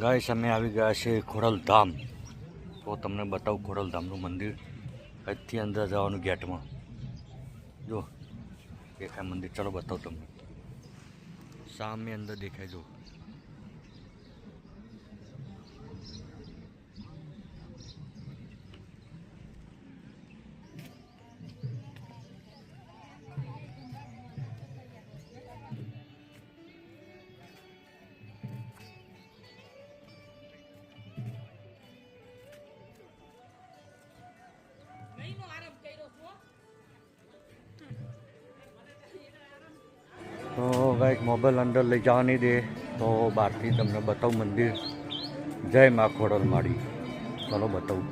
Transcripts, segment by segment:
Guys અમે આવી ગયા છે ખોડલધામ. તો તમને બતાવું ખોડલધામનું મંદિર. અહીંથી અંદર જવાનું ગેટમાં જો દેખાય મંદિર. ચલો બતાવું તમને. સામે અંદર દેખાય જો. તો ગાઈસ મોબાઈલ અંદર લઈ જવા નહીં દે તો બહારથી તમને બતાવું મંદિર. જય મા ખોડલ માડી. ચલો બતાવું.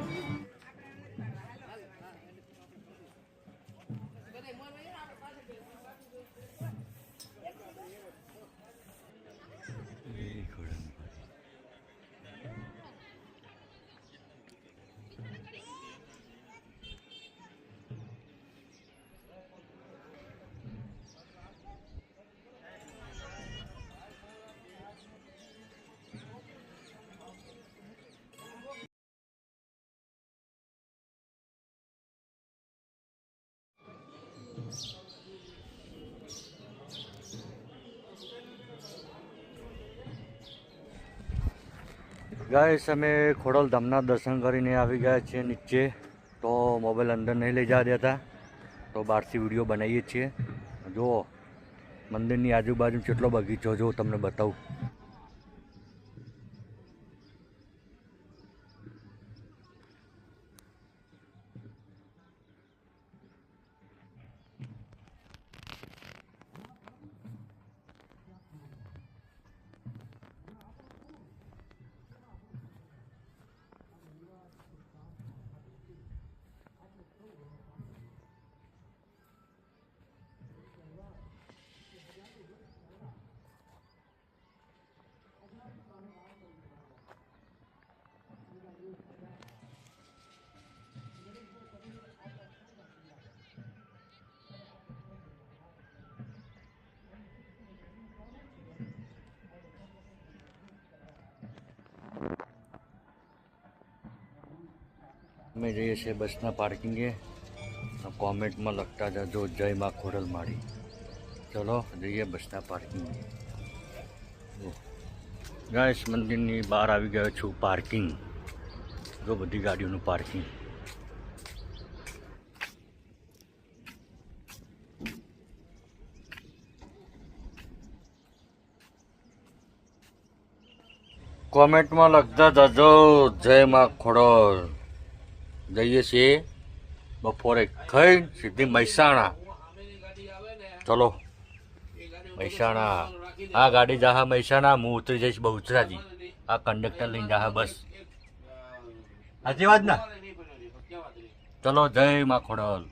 ગાઈસ અમે ખોડલધામના દર્શન કરીને આવી ગયા છીએ નીચે. તો મોબાઈલ અંદર નહીં લઈ જવા દેતા તો બહારથી વિડીયો બનાવીએ છીએ. જુઓ મંદિરની આજુબાજુ કેટલો બગીચો જો તમને બતાવું. અમે જઈએ છીએ બસના પાર્કિંગે. કોમેન્ટમાં લખતા જજો જય મા ખોડલ માડી. ચલો જઈએ બસના પાર્કિંગે. ગાઈસ મંદિરની બહાર આવી ગયો છું. પાર્કિંગ જો બધી ગાડીઓનું પાર્કિંગ. કોમેન્ટમાં લખતા જજો જય મા ખોડલ. જઈએ છીએ બપોરે ખાઈ સીધી મહેસાણા. ચલો મહેસાણા. આ ગાડી જાહા મહેસાણા. હું ઉતરી જઈશ બહુચરાજી. આ કંડક્ટર લઈને જાહા બસ. સાચી વાત ને? ચલો જય મા ખોડલ.